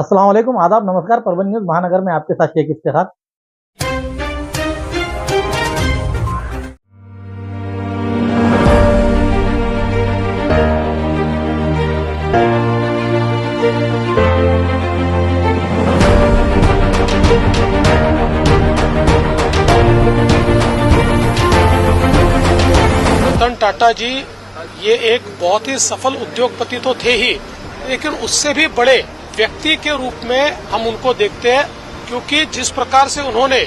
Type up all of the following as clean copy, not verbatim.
अस्सलाम वालेकुम, आदाब, नमस्कार। परभनी न्यूज़ महानगर में आपके साथ शेख इफ्तिखार। रतन टाटा जी ये एक बहुत ही सफल उद्योगपति तो थे ही, लेकिन उससे भी बड़े व्यक्ति के रूप में हम उनको देखते हैं, क्योंकि जिस प्रकार से उन्होंने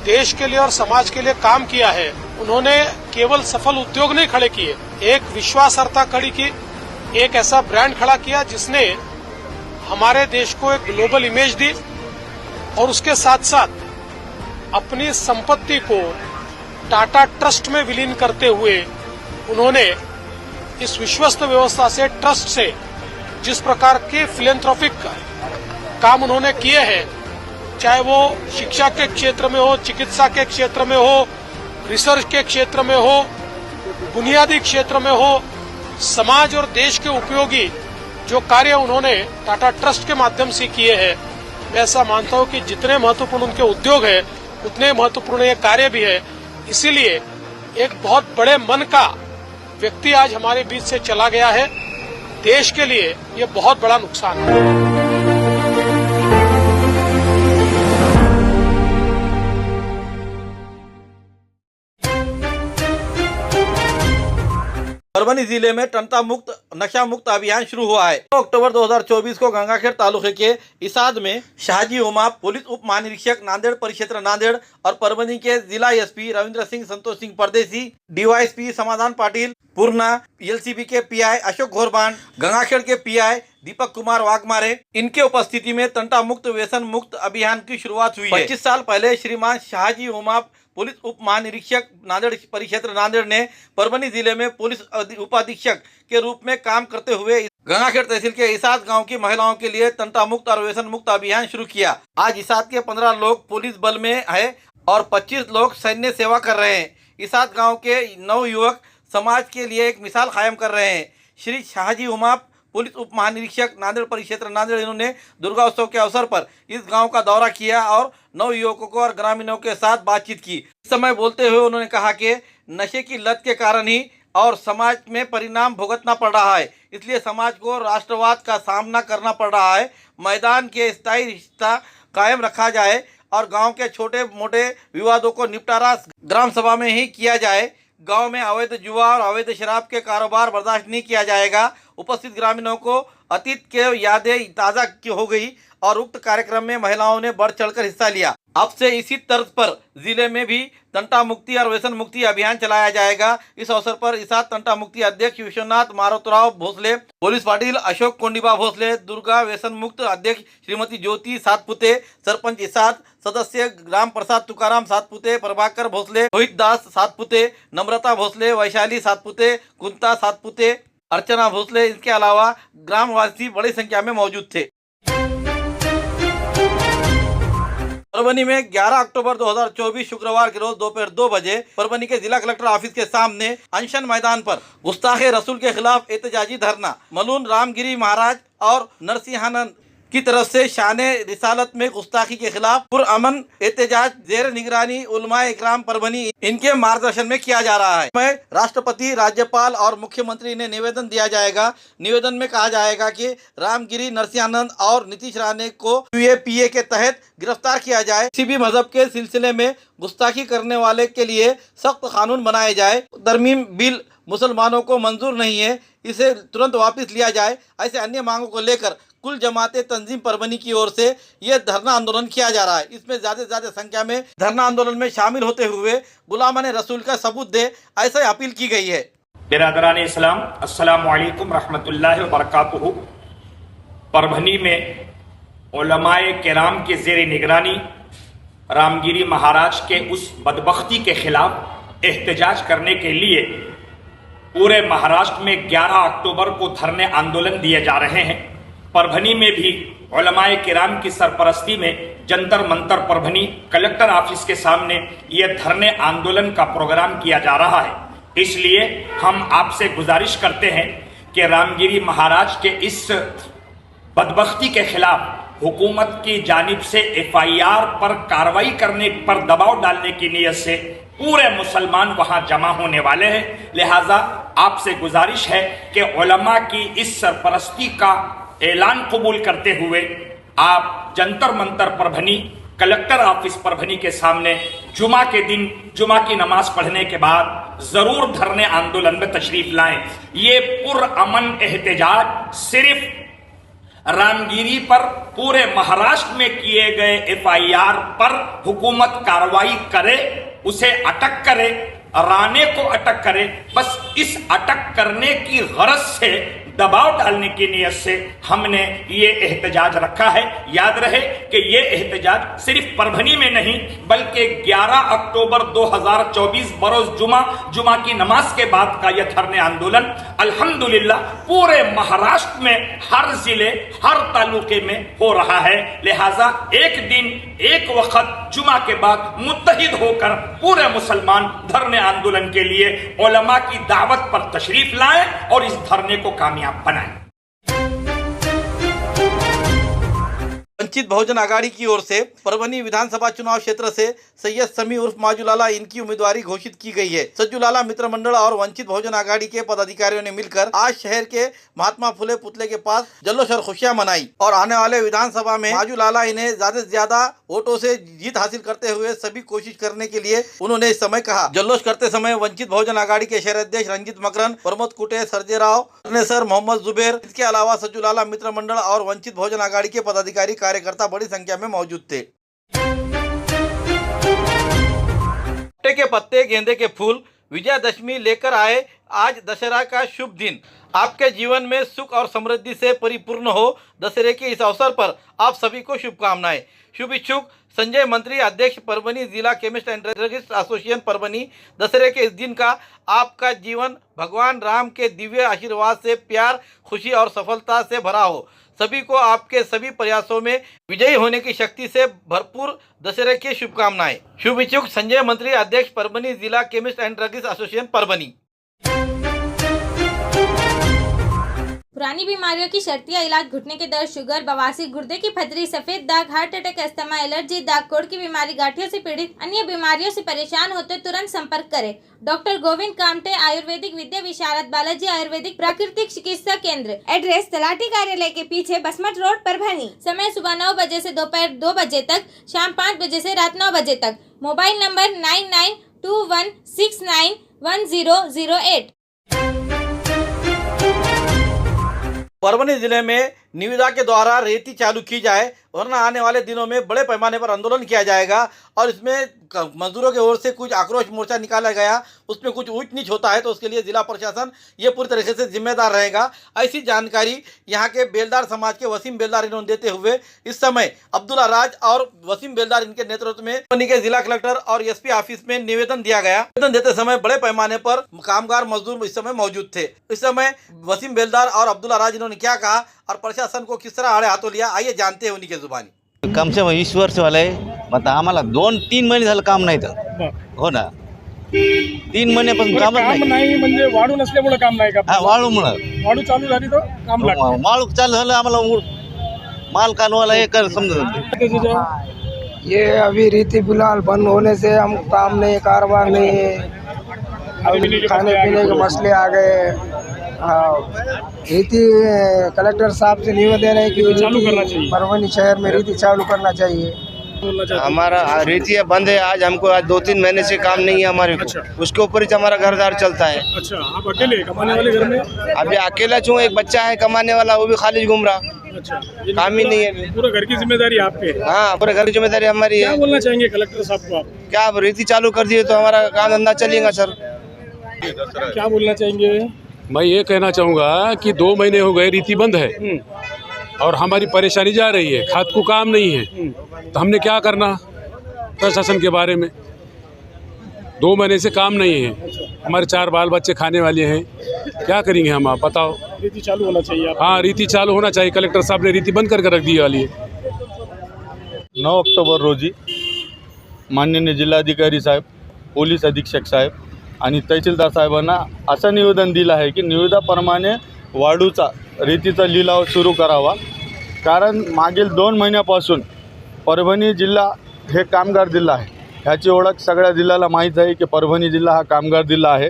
देश के लिए और समाज के लिए काम किया है, उन्होंने केवल सफल उद्योग नहीं खड़े किए, एक विश्वासार्हता खड़ी की, एक ऐसा ब्रांड खड़ा किया जिसने हमारे देश को एक ग्लोबल इमेज दी और उसके साथ साथ अपनी संपत्ति को टाटा ट्रस्ट में विलीन करते हुए उन्होंने इस विश्वस्त व्यवस्था से, ट्रस्ट से जिस प्रकार के फिलेंथ्रोपिक काम उन्होंने किए हैं, चाहे वो शिक्षा के क्षेत्र में हो, चिकित्सा के क्षेत्र में हो, रिसर्च के क्षेत्र में हो, बुनियादी क्षेत्र में हो, समाज और देश के उपयोगी जो कार्य उन्होंने टाटा ट्रस्ट के माध्यम से किए हैं, मैं ऐसा मानता हूं कि जितने महत्वपूर्ण उनके उद्योग है उतने महत्वपूर्ण ये कार्य भी है। इसीलिए एक बहुत बड़े मन का व्यक्ति आज हमारे बीच से चला गया है। देश के लिए ये बहुत बड़ा नुकसान है। परभनी जिले में टंटा मुक्त नशा मुक्त अभियान शुरू हुआ है। 2 अक्टूबर 2024 को गंगाखेड़ तालुके के इसाद में शाहजी उमाप, पुलिस उप महानिरीक्षक नांदेड़ परिक्षेत्र नांदेड़ और परभनी के जिला एसपी रविंद्र सिंह संतोष सिंह परदेसी, डीवाईएसपी समाधान पाटिल पूर्णा, एलसीबी के पीआई अशोक घोरबान, गंगाखेड़ के पीआई दीपक कुमार वाघमारे, इनके उपस्थिति में टंटा मुक्त व्यसन मुक्त अभियान की शुरुआत हुई है। 25 साल पहले श्रीमान शाहजी उमाप, पुलिस उप महानिरीक्षक नांदेड़ परिक्षेत्र नांदेड़ ने परभनी जिले में पुलिस उपाधीक्षक के रूप में काम करते हुए गंगाखेड़ तहसील के इसाद गांव की महिलाओं के लिए टंटा मुक्त और व्यसन मुक्त अभियान शुरू किया। आज इसाद के 15 लोग पुलिस बल में है और 25 लोग सैन्य सेवा कर रहे हैं। इसाद गांव के 9 युवक समाज के लिए एक मिसाल कायम कर रहे हैं। श्री शाहजी उमाप, पुलिस उप महानिरीक्षक नांदेड़ परिक्षेत्र नांदेड़, इन्होंने दुर्गा उत्सव के अवसर पर इस गांव का दौरा किया और 9 युवकों को और ग्रामीणों के साथ बातचीत की। इस समय बोलते हुए उन्होंने कहा कि नशे की लत के कारण ही और समाज में परिणाम भुगतना पड़ रहा है, इसलिए समाज को राष्ट्रवाद का सामना करना पड़ रहा है। मैदान के स्थायी रिश्ता कायम रखा जाए और गाँव के छोटे मोटे विवादों को निपटारा ग्राम सभा में ही किया जाए। गांव में अवैध जुआ और अवैध शराब के कारोबार बर्दाश्त नहीं किया जाएगा। उपस्थित ग्रामीणों को अतीत के यादें ताज़ा हो गई और उक्त कार्यक्रम में महिलाओं ने बढ़ चढ़कर हिस्सा लिया। अब से इसी तर्ज पर जिले में भी टंटा मुक्ति और व्यसन मुक्ति अभियान चलाया जाएगा। इस अवसर पर इसाद टंटा मुक्ति अध्यक्ष विश्वनाथ मारुतराव भोसले, पुलिस पाटिल अशोक कोंडिबा भोसले, दुर्गा व्यसन मुक्त अध्यक्ष श्रीमती ज्योति सातपुते, सरपंच इसाद सदस्य ग्राम प्रसाद तुकाराम सातपुते, प्रभाकर भोसले, रोहित दास सातपुते, नम्रता भोसले, वैशाली सातपुते, कुंता सातपुते, अर्चना भोसले, इसके अलावा ग्रामवासी बड़ी संख्या में मौजूद थे। परभनी में 11 अक्टूबर 2024 शुक्रवार के रोज दोपहर 2 बजे परभनी के जिला कलेक्टर ऑफिस के सामने अनशन मैदान पर गुस्ताखे रसूल के खिलाफ एहतजाजी धरना मलून रामगिरी महाराज और नरसिंहानंद की तरफ से शाने रिसालत में गुस्ताखी के खिलाफ पुरअमन एहतजाज जेर निगरानी उलमाए इकराम परभनी इनके मार्गदर्शन में किया जा रहा है। मैं राष्ट्रपति, राज्यपाल और मुख्यमंत्री ने निवेदन दिया जाएगा। निवेदन में कहा जाएगा कि रामगिरी, नरसिंहानंद और नीतीश राणे को यूएपीए के तहत गिरफ्तार किया जाए। किसी भी मजहब के सिलसिले में गुस्ताखी करने वाले के लिए सख्त कानून बनाए जाए। तरमीम बिल मुसलमानों को मंजूर नहीं है, इसे तुरंत वापस लिया जाए। ऐसे अन्य मांगों को लेकर कुल जमाते तंजीम परभनी की ओर से यह धरना आंदोलन किया जा रहा है। इसमें ज्यादा से ज्यादा संख्या में धरना आंदोलन में शामिल होते हुए गुलामाने रसूल का सबूत दे, ऐसे अपील की गई है। बिरादरान इस्लाम, अस्सलामु अलैकुम रहमतुल्लाहि व बरकातुहू। परभनी में उलमाए किराम के जेर निगरानी रामगिरी महाराज के उस बदबख्ती के खिलाफ एहतजाज करने के लिए पूरे महाराष्ट्र में 11 अक्टूबर को धरने आंदोलन दिए जा रहे हैं। परभनी में भी उलमाए किराम की सरपरस्ती में जंतर मंतर परभनी कलेक्टर ऑफिस के सामने यह धरने आंदोलन का प्रोग्राम किया जा रहा है। इसलिए हम आपसे गुजारिश करते हैं कि रामगिरी महाराज के इस बदबख्ती के खिलाफ हुकूमत की जानिब से FIR पर कार्रवाई करने पर दबाव डालने की नीयत से पूरे मुसलमान वहां जमा होने वाले हैं। लिहाजा आपसे गुजारिश है कि उलमा की इस सरपरस्ती का ऐलान कबूल करते हुए आप जंतर मंतर परभनी, कलेक्टर ऑफिस परभनी के सामने जुमा के दिन जुमा की नमाज पढ़ने के बाद जरूर धरने आंदोलन में तशरीफ लाएं। ये पुरअमन एहतजाज सिर्फ रामगिरी पर पूरे महाराष्ट्र में किए गए FIR पर हुकूमत कार्रवाई करे, उसे अटक करे, राणे को अटक करे, बस इस अटक करने की गरज से दबाव डालने की नीयत से हमने ये एहतजाज रखा है। याद रहे कि ये एहतजाज सिर्फ परभनी में नहीं बल्कि 11 अक्टूबर 2024 बरोज जुमा की नमाज के बाद का यह धरने आंदोलन अल्हम्दुलिल्लाह पूरे महाराष्ट्र में हर जिले, हर तालुके में हो रहा है। लिहाजा एक दिन एक वक्त जुमा के बाद मुत्तहिद होकर पूरे मुसलमान धरने आंदोलन के लिए उलमा की दावत पर तशरीफ लाएं और इस धरने को कामयाब बनाएं। वंचित बहुजन आघाड़ी की ओर से परभनी विधानसभा चुनाव क्षेत्र से सैयद समी उर्फ माजूलाला इनकी उम्मीदवारी घोषित की गई है। सज्जूलाला मित्र मंडल और वंचित बहुजन आघाड़ी के पदाधिकारियों ने मिलकर आज शहर के महात्मा फुले पुतले के पास जल्लोश और खुशियां मनाई और आने वाले विधानसभा में माजूलाला इन्हें ज्यादा से ज्यादा वोटों से जीत हासिल करते हुए सभी कोशिश करने के लिए उन्होंने इस समय कहा। जल्लोश करते समय वंचित बहुजन आघाड़ी के शहर अध्यक्ष रंजीत मकरन, प्रमोद कुटे, सर्जेराव, सर मोहम्मद जुबेर, इसके अलावा सज्जूलाला मित्र मंडल और वंचित बहुजन आघाड़ी के पदाधिकारी कार्यकर्ता बड़ी संख्या में मौजूद थे। के पत्ते, गेंदे के फूल, विजयादशमी लेकर आए आज दशहरा का शुभ दिन। आपके जीवन में सुख और समृद्धि से परिपूर्ण हो। दशहरे के इस अवसर पर आप सभी को शुभकामनाएं। शुभ इच्छुक संजय मंत्री, अध्यक्ष परभनी जिला chemist and druggist association Parbhani. दशहरे के इस दिन का आपका जीवन भगवान राम के दिव्य आशीर्वाद से प्यार, खुशी और सफलता से भरा हो। सभी को आपके सभी प्रयासों में विजयी होने की शक्ति से भरपूर दशहरे की शुभकामनाएं। शुभ इच्छुक संजय मंत्री, अध्यक्ष परभनी जिला chemist and druggist association Parbhani. पुरानी बीमारियों की शर्तिया इलाज, घुटने के दर्द, शुगर, बवासीर, गुर्दे की पथरी, सफेद दाग, हार्ट अटैक, अस्थमा, एलर्जी, दाग कोड़ की बीमारी, गांठियों से पीड़ित अन्य बीमारियों से परेशान होते तुरंत संपर्क करें। डॉक्टर गोविंद कामटे, आयुर्वेदिक विद्या विशारद, बालाजी आयुर्वेदिक प्राकृतिक चिकित्सा केंद्र। एड्रेस तलाटी कार्यालय के पीछे, बसमत रोड, परभनी। समय सुबह 9 बजे से दोपहर 2 बजे तक, शाम 5 बजे से रात 9 बजे तक। Mobile number 9921691008। परभनी जिले में निविदा के द्वारा रेती चालू की जाए वरना आने वाले दिनों में बड़े पैमाने पर आंदोलन किया जाएगा और इसमें मजदूरों की ओर से कुछ आक्रोश मोर्चा निकाला गया, उसमें कुछ ऊंच नीच होता है तो उसके लिए जिला प्रशासन ये पूरी तरीके से जिम्मेदार रहेगा। ऐसी जानकारी यहाँ के बेलदार समाज के वसीम बेलदार इन्होंने देते हुए इस समय अब्दुल्ला राज और वसीम बेलदार इनके नेतृत्व में परभनी के जिला कलेक्टर और SP ऑफिस में निवेदन दिया गया। निवेदन देते समय बड़े पैमाने पर कामगार मजदूर इस समय मौजूद थे। इस समय वसीम बेलदार और अब्दुल्ला राज इन्होंने क्या कहा और प्रशासन को किस तरह आड़े हाथों लिया, आइए जानते हैं उन्हीं के जुबानी। कम से कम 20 वर्ष वाला आहे, मग आम्हाला 2-3 महिने झालं काम नाही तर हो ना, 3 महिन्यापासून कामच नाही. म्हणजे वाढू नसल्यामुळे काम नाही का? हा, वाळूमुळे वाढू चालू झाली तर काम लागतं. वाळू चालू झालं आम्हाला माल कानवाला हे कर समजत. ये अभी रीति फिलहाल बंद होने से हम काम नहीं, कारोबार नहीं, खाने पीने के मसले आ गए। रीति कलेक्टर साहब से निवेदन है कि परभनी शहर में रीति चालू करना चाहिए। हमारा रीति बंद है, आज हमको आज 2-3 महीने से काम नहीं है हमारे को। उसके ऊपर ही हमारा घरदार चलता है। अच्छा, आप अकेले कमाने वाले घर में? अभी अकेला छूँ, एक बच्चा है कमाने वाला, वो भी खाली घूम रहा। अच्छा, काम ही नहीं है। पूरा घर की जिम्मेदारी आप पे? हाँ, पूरे घर की जिम्मेदारी हमारी है। क्या बोलना चाहेंगे कलेक्टर साहब को आप? क्या आप रीति चालू कर दिए तो हमारा काम धंधा चलेगा सर। क्या बोलना चाहेंगे? मैं ये कहना चाहूँगा कि 2 महीने हो गए रीति बंद है और हमारी परेशानी जा रही है, खाद को काम नहीं है तो हमने क्या करना प्रशासन के बारे में। 2 महीने से काम नहीं है, हमारे 4 बाल बच्चे खाने वाले हैं, क्या करेंगे हम, आप बताओ। रीति चालू होना चाहिए। हाँ, रीति चालू होना चाहिए। कलेक्टर साहब ने रीति बंद करके रख दी वाली है। 9 ऑक्टोबर रोजी माननीय जिल्हाधिकारी साहेब, पोलीस अधीक्षक साहेब आणि तहसीलदार साहेबांना असं निवेदन दिलं आहे की निविदाप्रमाणे वाढूचा रीतीचा लिलाव सुरू करावा कारण मागील 2 महिन्यापासून परभणी जिल्हा हे कामगार जिल्हा आहे. ह्याची ओळख सगळ्या जिल्ह्याला माहीत आहे की परभणी जिल्हा हा कामगार जिल्हा आहे.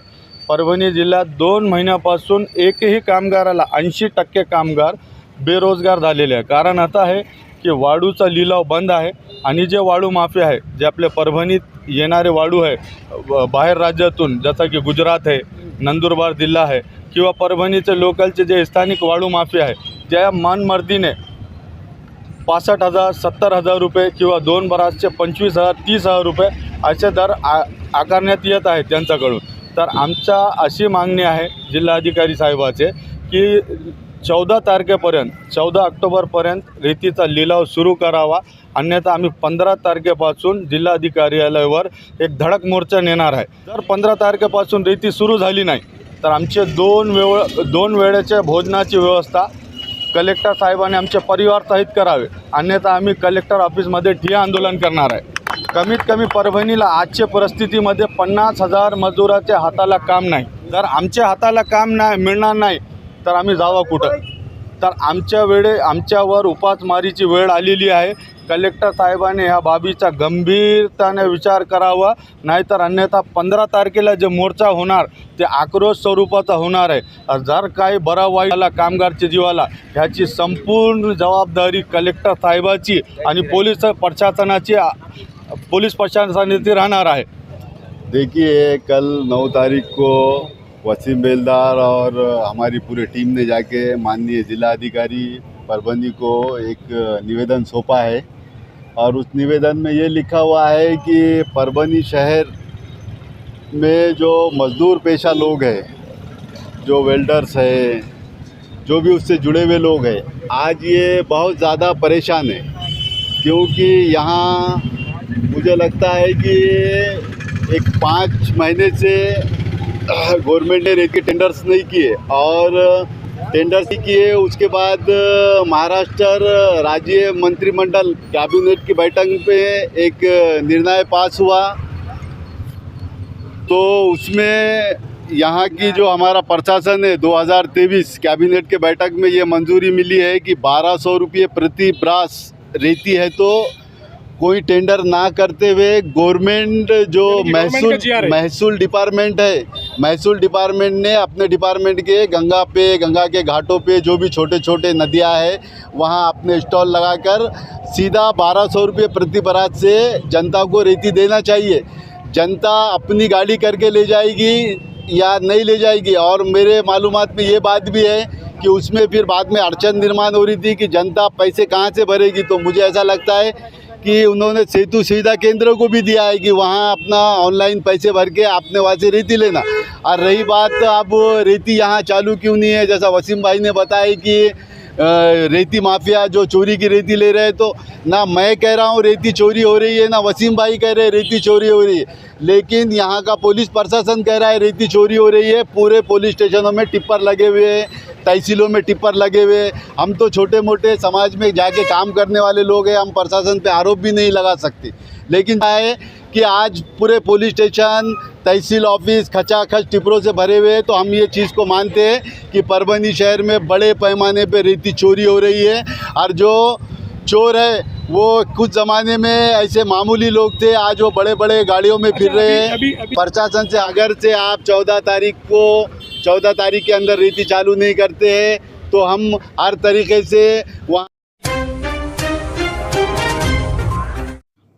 परभणी जिल्ह्यात 2 महिन्यापासून एकही कामगाराला 80% कामगार बेरोजगार झालेले आहे. कारण आता आहे की वाळूचा लिलाव बंद आहे आणि जे वाळू माफिया आहे, जे आपल्या परभणीत येणारे वाळू आहे बाहेर राज्यातून, जसं की गुजरात आहे, नंदुरबार जिल्हा आहे किंवा परभणीचे लोकलचे जे स्थानिक वाळू माफिया आहे, ज्या मनमर्जीने 65,000 70,000 रुपये किंवा 2 बरासचे 25,000 30,000 रुपये असे दर आकारण्यात येत आहेत त्यांच्याकडून. तर आमच्या अशी मागणी आहे जिल्हाधिकारी साहेबाचे की 14 तारखेपर्यंत 14 ऑक्टोबरपर्यंत रेतीचा लिलाव सुरू करावा, अन्यथा आम्ही 15 तारखेपासून जिल्हाधिकारी कार्यालयावर एक धडक मोर्चा नेणार आहे. जर 15 तारखेपासून रेती सुरू झाली नाही तर आमचे 2 वेळेच्या भोजनाची व्यवस्था कलेक्टर साहेबांनी आमचे परिवारसहित करावे, अन्यथा आम्ही कलेक्टर ऑफिसमध्ये ठिय्या आंदोलन करणार आहे. कमीत कमी परभणीला आजच्या परिस्थितीमध्ये 50,000 मजुराच्या हाताला काम नाही. जर आमच्या हाताला काम नाही मिळणार नाही तर आम्ही जावं कुठं? तर आमच्यावर उपासमारीची वेळ आलेली आहे. कलेक्टर साहेबांनी ह्या बाबीचा गंभीरतेने विचार करावा, नाहीतर अन्यथा 15 तारखेला जे मोर्चा होणार ते आक्रोश स्वरूपाचा होणार आहे. जर काही बरा वाईट कामगारच्या जीवाला ह्याची संपूर्ण जबाबदारी कलेक्टर साहेबाची आणि पोलीस प्रशासनाची राहणार आहे. देखिए, कल 9 तारीख को वसीम बेलदार और हमारी पूरी टीम ने जाके माननीय जिलाधिकारी परभणी को एक निवेदन सौंपा है और उस निवेदन में ये लिखा हुआ है कि परभणी शहर में जो मज़दूर पेशा लोग हैं, जो वेल्डर्स हैं, जो भी उससे जुड़े हुए लोग हैं, आज ये बहुत ज़्यादा परेशान है, क्योंकि यहाँ मुझे लगता है कि एक 5 महीने से गवर्नमेंट ने रेती टेंडर्स नहीं किए और टेंडर्स नहीं किए। उसके बाद महाराष्ट्र राज्य मंत्रिमंडल कैबिनेट की बैठक पे एक निर्णय पास हुआ, तो उसमें यहाँ की जो हमारा प्रशासन है 2023 कैबिनेट के बैठक में ये मंजूरी मिली है कि 1200 रुपये प्रति ब्रास रेती है, तो कोई टेंडर ना करते हुए गवर्नमेंट जो महसूल डिपार्टमेंट है, महसूल डिपार्टमेंट ने अपने डिपार्टमेंट के गंगा के घाटों पे जो भी छोटे छोटे नदियाँ हैं वहाँ अपने स्टॉल लगाकर सीधा 1200 रुपये प्रति बरात से जनता को रेती देना चाहिए। जनता अपनी गाड़ी करके ले जाएगी या नहीं ले जाएगी। और मेरे मालूमात में ये बात भी है कि उसमें फिर बाद में अड़चन निर्माण हो रही थी कि जनता पैसे कहाँ से भरेगी। तो मुझे ऐसा लगता है कि उन्होंने सेतु सुविधा केंद्र को भी दिया है कि वहाँ अपना ऑनलाइन पैसे भर के आपने वहाँ से रेती लेना। और रही बात अब रेती यहाँ चालू क्यों नहीं है, जैसा वसीम भाई ने बताया कि रेती माफिया जो चोरी की रेती ले रहे हैं, तो ना मैं कह रहा हूँ रेती चोरी हो रही है, ना वसीम भाई कह रहे हैं रेती चोरी हो रही है, लेकिन यहाँ का पुलिस प्रशासन कह रहा है रेती चोरी हो रही है। पूरे पुलिस स्टेशनों में टिप्पर लगे हुए हैं, तहसीलों में टिप्पर लगे हुए। हम तो छोटे मोटे समाज में जाके काम करने वाले लोग हैं, हम प्रशासन पे आरोप भी नहीं लगा सकते, लेकिन है कि आज पूरे पुलिस स्टेशन तहसील ऑफिस खचाखच टिप्परों से भरे हुए हैं। तो हम ये चीज़ को मानते हैं कि परभणी शहर में बड़े पैमाने पे रेती चोरी हो रही है। और जो चोर है वो कुछ ज़माने में ऐसे मामूली लोग थे, आज वो बड़े बड़े गाड़ियों में फिर रहे हैं। प्रशासन से अगर से आप 14 तारीख के अंदर रेती चालू नहीं करते हैं तो हम हर तरीके से वहाँ।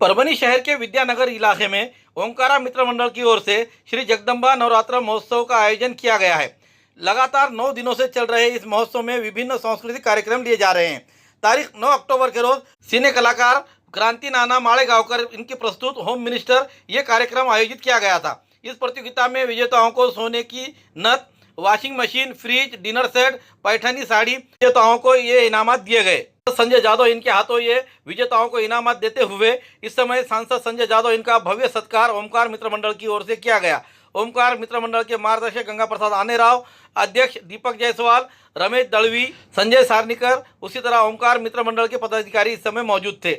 परभणी शहर के विद्यानगर इलाके में ओंकारा मित्र मंडल की ओर से श्री जगदम्बा नवरात्र महोत्सव का आयोजन किया गया है। लगातार 9 दिनों से चल रहे इस महोत्सव में विभिन्न सांस्कृतिक कार्यक्रम लिए जा रहे हैं। तारीख 9 अक्टूबर के रोज सिने कलाकार क्रांति नाना माळेगावकर इनकी प्रस्तुत होम मिनिस्टर ये कार्यक्रम आयोजित किया गया था। इस प्रतियोगिता में विजेताओं को सोने की नथ, washing machine, fridge, dinner set, Paithani sari विजेताओं को ये इनामात दिए गए। संजय जादव इनके हाथों ये विजेताओं को इनामात देते हुए इस समय सांसद संजय जादव इनका भव्य सत्कार ओमकार मित्र मंडल की ओर से किया गया। ओमकार मित्र मंडल के मार्गदर्शक गंगा प्रसाद आनेराव, अध्यक्ष दीपक जायसवाल, रमेश दलवी, संजय सारनीकर, उसी तरह ओमकार मित्र मंडल के पदाधिकारी इस समय मौजूद थे।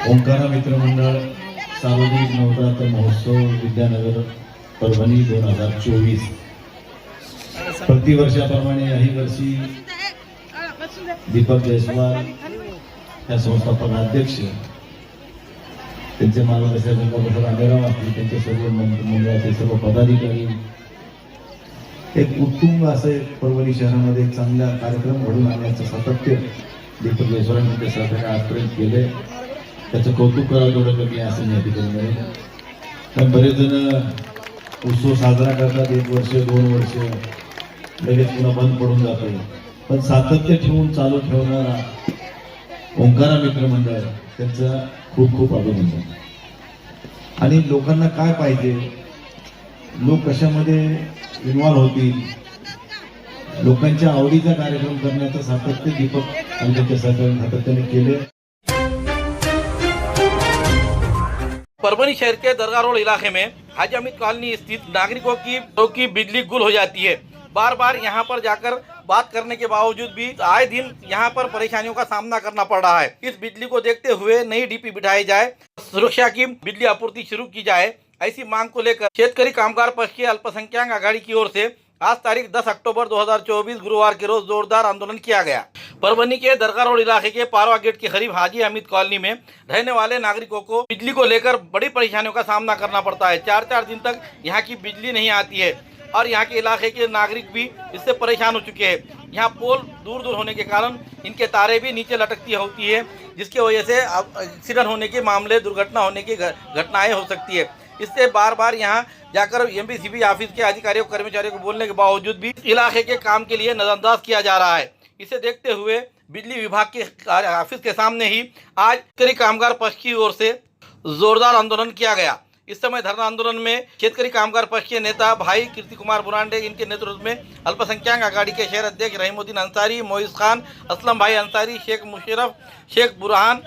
ओंकारा मित्र मंडल सार्वजनिक नवरात्र महोत्सव विद्यानगर परभणी 2024 प्रतिवर्षाप्रमाणे याही वर्षी दीपक जायसवाल ह्या संस्थापनाध्यक्ष, त्यांचे मार्गदर्शक आंबेराव असतील, त्यांचे सर्व मंडळाचे सर्व पदाधिकारी, एक उत्तुंग असं एक परभणी शहरामध्ये एक चांगला कार्यक्रम घडून आणण्याचं सातत्य दीपक जयस्वालांनी सरकारने आजपर्यंत केले. त्याचं कौतुक करावं तेवढं कमी आहे असं या ठिकाणी म्हणेन. कारण बरेच जण उत्सव साजरा करतात, 1 वर्ष 2 वर्ष लगेच पुन्हा बंद पडून जातो, पण सातत्य ठेवून चालू ठेवणारा ओंकारा मित्र मंडळ, त्यांचं खूप खूप अभिनंदन. आणि लोकांना काय पाहिजे, लोक कशामध्ये इन्व्हॉल्व होतील, लोकांच्या आवडीचा कार्यक्रम करण्याचं सातत्य दीपक आणि त्यांच्या सरकारने सातत्याने केले. परभनी शहर के दरगाह रोड इलाके में हाजी अमीद कॉलोनी स्थित नागरिकों की बिजली गुल हो जाती है. बार बार यहाँ पर जाकर बात करने के बावजूद भी आए दिन यहाँ पर परेशानियों का सामना करना पड़ रहा है. इस बिजली को देखते हुए नई डीपी बिठाई जाए, सुरक्षा की बिजली आपूर्ति शुरू की जाए, ऐसी मांग को लेकर शेतकरी कामगार पक्ष की अल्पसंख्यक आघाड़ी की ओर से आज तारीख 10 अक्टूबर 2024 गुरुवार के रोज जोरदार आंदोलन किया गया. परभनी के दरगाह रोड इलाके के पारवा गेट के करीब हाजी हमीद कॉलोनी में रहने वाले नागरिकों को बिजली को लेकर बड़ी परेशानियों का सामना करना पड़ता है. 4-4 दिन तक यहाँ की बिजली नहीं आती है और यहाँ के इलाके के नागरिक भी इससे परेशान हो चुके हैं. यहाँ पोल दूर दूर होने के कारण इनके तारे भी नीचे लटकती होती है, जिसकी वजह से एक्सीडेंट होने के मामले, दुर्घटना होने की घटनाएं हो सकती है. इससे बार बार यहाँ जाकर एमपीसीबी ऑफिस के अधिकारियों कर्मचारियों को बोलने के बावजूद भी इलाके के काम के लिए नजरअंदाज किया जा रहा है. इसे देखते हुए बिजली विभाग के ऑफिस के सामने ही आज शेतकरी कामगार पक्ष की ओर से जोरदार आंदोलन किया गया. इस समय धरना आंदोलन में शेतकरी कामगार पक्ष के नेता भाई कीर्ति कुमार बुरांडे, इनके नेतृत्व में अल्पसंख्यक आघाड़ी के शहर अध्यक्ष रहीमुद्दीन अंसारी, मोइस खान, असलम भाई अंसारी, शेख मुशर्रफ, शेख बुरहान,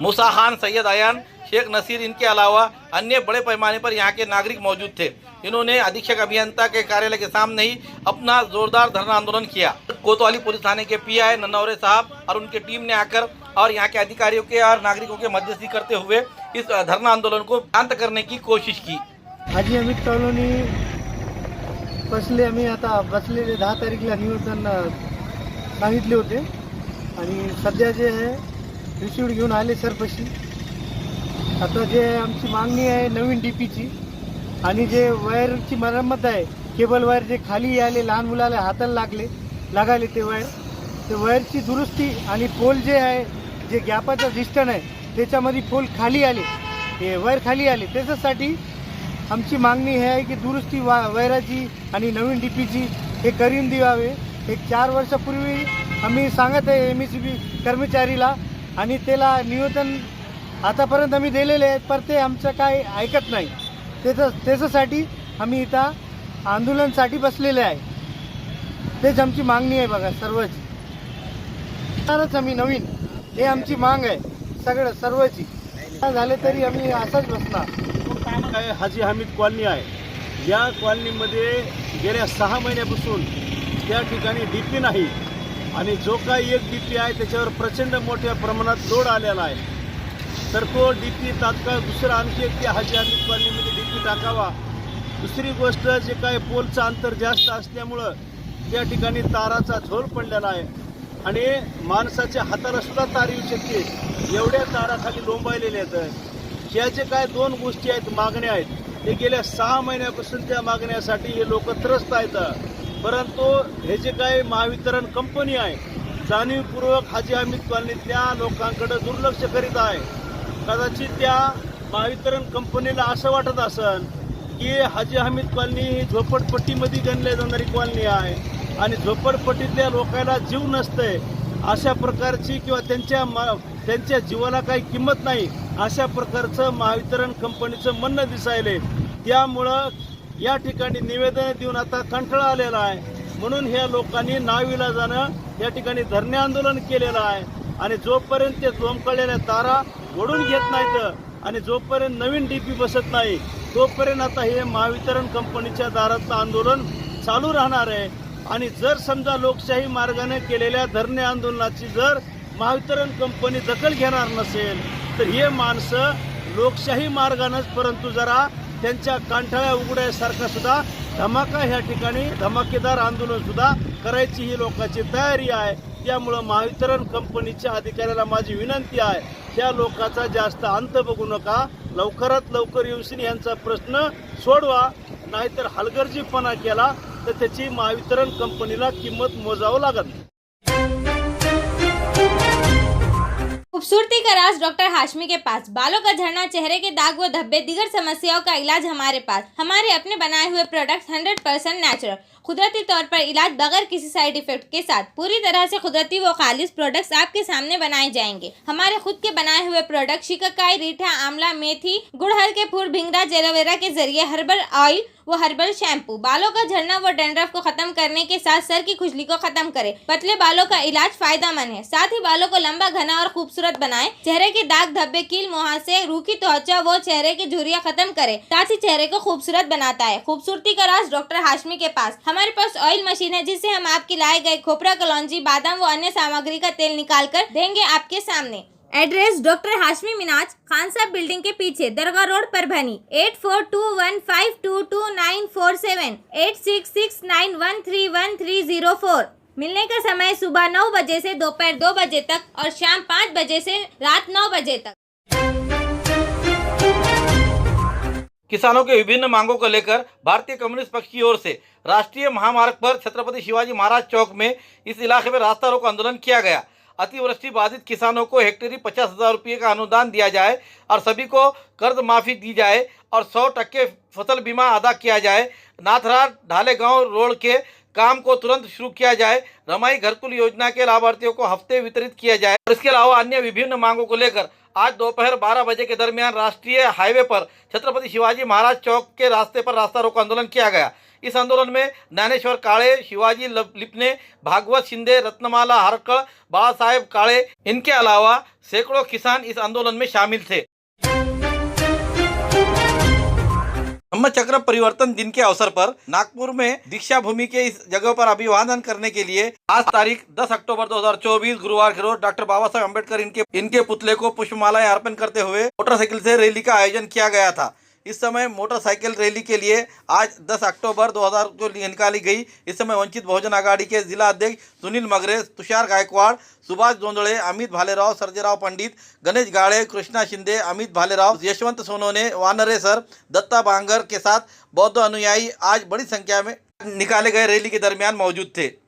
मूसा खान, सैयद अयान, शेख नसीर, इनके अलावा अन्य बड़े पैमाने पर यहाँ के नागरिक मौजूद थे. इन्होंने अधीक्षक अभियंता के कार्यालय के सामने ही अपना जोरदार धरना आंदोलन किया. कोतवाली पुलिस थाने के पीआई नन्नौरे साहब और उनकी टीम ने आकर और यहाँ के अधिकारियों के और नागरिकों के मध्यस्थी करते हुए इस धरना आंदोलन को शांत करने की कोशिश की. हाजी हमीद कॉलोनी बसले, आम्ही आता बसलेले 10 तारीखला निवेदन सांगितले होते आणि सध्या जे आहे रिसिव्ह घेऊन आले सरपशी. आता जे आमची मागणी आहे नवीन डीपीची आणि जे वायरची मरम्मत आहे, केबल वायर जे खाली आले, लहान मुलाला हाताला लागाले ते वायरची दुरुस्ती आणि पोल जे आहे, जे गॅपाचा डिस्टन्स आहे त्याच्यामध्ये पोल खाली आले, हे वायर खाली आले, त्याच्यासाठी आमची मागणी हे आहे की दुरुस्ती वायराची आणि नवीन डीपीची हे करून द्यावे. एक 4 वर्षापूर्वी आम्ही सांगत आहे एमएससीबी कर्मचारीला आणि त्याला निवेदन आतापर्यंत आम्ही दिलेले आहेत, पण ते आमचं काय ऐकत नाही. त्याच्यासाठी आम्ही इथं आंदोलनासाठी बसलेले आहे. तेच आमची मागणी आहे बघा सर्वची. आम्ही नवीन हे आमची मांग आहे सगळं सर्वची. झाले तरी आम्ही असंच बसणार. हाजी हमीद कॉलनी आहे, या कॉलनीमध्ये गेल्या 6 महिन्यापासून त्या ठिकाणी डीपी नाही आणि जो काही एक डीपी आहे त्याच्यावर प्रचंड मोठ्या प्रमाणात लोड आलेला आहे. तर तो डीपी तात्काळ दुसरा आणखी एक त्या हाजी हमीद कॉलनीमध्ये डीपी टाकावा. दुसरी गोष्ट, जे काय पोलचं अंतर जास्त असल्यामुळं त्या ठिकाणी ताराचा झोल पडलेला आहे आणि माणसाच्या हाताला सुद्धा तार येऊ शकते, एवढ्या ताराखाली लोंबायलेल्या आहेत. ह्या जे काय 2 गोष्टी आहेत, मागण्या आहेत, ते गेल्या 6 महिन्यापासून त्या मागण्यासाठी हे लोक त्रस्त आहेत. परंतु हे जे काय महावितरण कंपनी आहे जाणीवपूर्वक हाजी हमीद कॉलनीतल्या लोकांकडे दुर्लक्ष करीत आहे. कदाचित त्या महावितरण कंपनीला असं वाटत असेल की हाजी हमीद कॉलनी ही झोपडपट्टीमध्ये गणली जाणारी कॉलनी आहे आणि झोपडपट्टीतल्या लोकांना जीव नसते अशा प्रकारची किंवा त्यांच्या जीवाला काही किंमत नाही अशा प्रकारचं महावितरण कंपनीचं म्हणणं दिसायले. त्यामुळं या ठिकाणी निवेदन देऊन आता कंटाळा आलेला आहे. म्हणून ह्या लोकांनी नाविलाजानं या ठिकाणी धरणे आंदोलन केलेलं आहे आणि जोपर्यंत ते लोंबकळलेल्या तारा ओढून घेत नाहीत आणि जोपर्यंत नवीन डीपी बसत नाही तोपर्यंत आता हे महावितरण कंपनीच्या दारातलं आंदोलन चालू राहणार आहे. आणि जर समजा लोकशाही मार्गाने केलेल्या धरणे आंदोलनाची जर महावितरण कंपनी दखल घेणार नसेल तर हे माणसं लोकशाही मार्गानंच, परंतु जरा त्यांच्या कांठाळ्या उघड्यासारखा सुद्धा धमाका ह्या ठिकाणी धमाकेदार आंदोलन सुद्धा करायची ही लोकांची तयारी आहे. त्यामुळं महावितरण कंपनीच्या अधिकाऱ्याला माझी विनंती आहे, त्या लोकांचा जास्त अंत बघू नका, लवकरात लवकर येऊन यांचा प्रश्न सोडवा, नाहीतर हलगर्जीपणा केला तर त्याची महावितरण कंपनीला किंमत मोजावं लागेल. खूबसूरती का राज डॉक्टर हाशमी के पास, बालों का झड़ना, चेहरे के दाग व धब्बे, दीगर समस्याओं का इलाज हमारे पास. हमारे अपने बनाए हुए प्रोडक्ट्स 100% नेचुरल, कुदरती तौर पर इलाज बगैर किसी साइड इफेक्ट के साथ, पूरी तरह से कुदरती व खालिश प्रोडक्ट्स आपके सामने बनाए जाएंगे. हमारे खुद के बनाए हुए प्रोडक्ट शिकाकाई, रीठा, आंवला, मेथी, गुड़हल के फूल, भिंगरा, एलोवेरा के जरिए हर्बल ऑयल वो हर्बल शैम्पू बालों का झड़ना व डैंड्रफ को खत्म करने के साथ सर की खुजली को खत्म करे. पतले बालों का इलाज फायदेमंद है, साथ ही बालों को लंबा, घना और खूबसूरत बनाए. चेहरे के दाग, धब्बे, कील, मुहासे, रूखी त्वचा वो चेहरे की झुर्रियां खत्म करे, साथ ही चेहरे को खूबसूरत बनाता है. खूबसूरती का राज डॉक्टर हाशमी के पास. हमारे पास ऑयल मशीन है जिससे हम आपकी लाए गए खोपरा, कलौंजी, बादाम व अन्य सामग्री का तेल निकाल कर देंगे आपके सामने. एड्रेस डॉक्टर हाशमी मिनाज, खान साहब बिल्डिंग के पीछे, दरगाह रोड, परभनी. 8421522947, 8669131304. मिलने का समय सुबह 9 बजे से दोपहर 2 बजे तक और शाम 5 बजे से रात 9 बजे तक. किसानों के विभिन्न मांगों को लेकर भारतीय कम्युनिस्ट पक्ष की ओर से राष्ट्रीय महामार्ग पर छत्रपति शिवाजी महाराज चौक में इस इलाके में रास्ता रोको आंदोलन किया गया. अतिवृष्टि बाधित किसानों को हेक्टेरी 50,000 रुपये का अनुदान दिया जाए और सभी को कर्ज माफी दी जाए और 100% फसल बीमा अदा किया जाए. नाथरा ढालेगांव रोड के काम को तुरंत शुरू किया जाए. रमाई घरकुल योजना के लाभार्थियों को हफ्ते वितरित किया जाए. इसके अलावा अन्य विभिन्न मांगों को लेकर आज दोपहर 12 बजे के दरमियान राष्ट्रीय हाईवे पर छत्रपति शिवाजी महाराज चौक के रास्ते पर रास्ता रोको आंदोलन किया गया. इस आंदोलन में ज्ञानेश्वर काळे, शिवाजी लिपने, भागवत शिंदे, रत्नमाला हरकड़, बाबा साहेब काळे, इनके अलावा सैकड़ों किसान इस आंदोलन में शामिल थे. धम्म चक्र परिवर्तन दिन के अवसर पर नागपुर में दीक्षा भूमि के इस जगह पर अभिवादन करने के लिए आज तारीख 10 अक्टूबर 2024 गुरुवार के रोज डॉक्टर बाबा साहेब अम्बेडकर इनके पुतले को पुष्पमालाएं अर्पण करते हुए मोटरसाइकिल से रैली का आयोजन किया गया था. इस समय मोटरसाइकिल रैली के लिए आज 10 अक्टूबर 2000 को निकाली गई. इस समय वंचित बहुजन आघाड़ी के जिला अध्यक्ष सुनील मगरे, तुषार गायकवाड़, सुभाष जोंदड़े, अमित भालेराव, सर्जेराव पंडित, गणेश गाड़े, कृष्णा शिंदे, अमित भालेराव, यशवंत सोनोने, वानरे सर, दत्ता बांगर के साथ बौद्ध अनुयायी आज बड़ी संख्या में निकाले गए रैली के दरमियान मौजूद थे.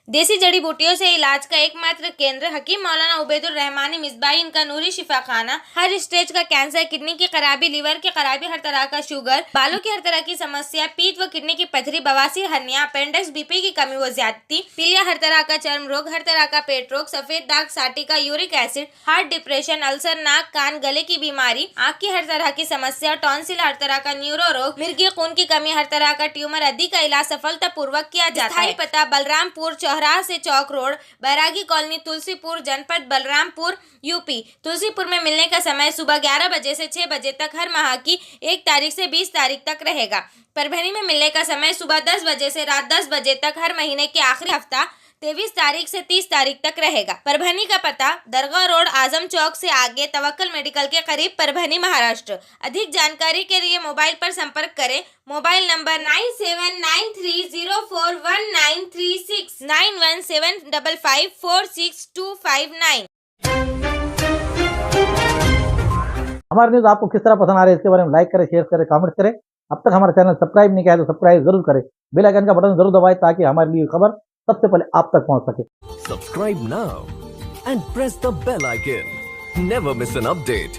देसी जड़ी बूटियों से इलाज का एकमात्र केंद्र हकीम मौलाना उबैदुर रहमानी मिसबाही इनका नूरी शिफा खाना. हर स्टेज का कैंसर, किडनी की खराबी, लीवर की खराबी, हर तरह का शुगर, बालों की हर तरह की समस्या, पीत व किडनी की पथरी, बवासीर, हर्निया, अपेंडिक्स, बीपी की कमी व ज्यादती, पीलिया, हर तरह का चर्म रोग, हर तरह का पेट रोग, सफेद दाग, sciatica, uric acid, heart, depression, ulcer, नाक, कान, गले की बीमारी, आँख की हर तरह की समस्या, टॉन्सिल, हर तरह का न्यूरो रोग, मिर्गी खून की कमी, हर तरह का ट्यूमर आदि का इलाज सफलतापूर्वक किया जाता है. पता बलरामपुर चौराहा से चौक रोड, बैरागी कॉलोनी, तुलसीपुर, जनपद बलरामपुर, यूपी. तुलसीपुर में मिलने का समय सुबह 11 बजे से 6 बजे तक हर माह की 1 तारीख से 20 तारीख तक रहेगा. परभनी में मिलने का समय सुबह 10 बजे से रात 10 बजे तक हर महीने के आखिरी हफ्ता 23 तारीख से 30 तारीख तक रहेगा. परभनी का पता दरगाह रोड, आजम चौक से आगे, तवक्कल मेडिकल के करीब, परभनी, महाराष्ट्र. अधिक जानकारी के लिए मोबाइल पर संपर्क करें. Mobile number 9793041936, 9175546259. हमारे न्यूज़ आपको किस तरह पसंद आ रही है इसके बारे में लाइक करें, शेयर करें, कमेंट करें. अब तक हमारा चैनल सब्सक्राइब नहीं किया है तो सब्सक्राइब जरूर करें. बेल आइकन का बटन जरूर दबाएं ताकि हमारी ली खबर सबसे पहले आप तक पहुंच सके. Subscribe now and press the bell icon. Never miss an update.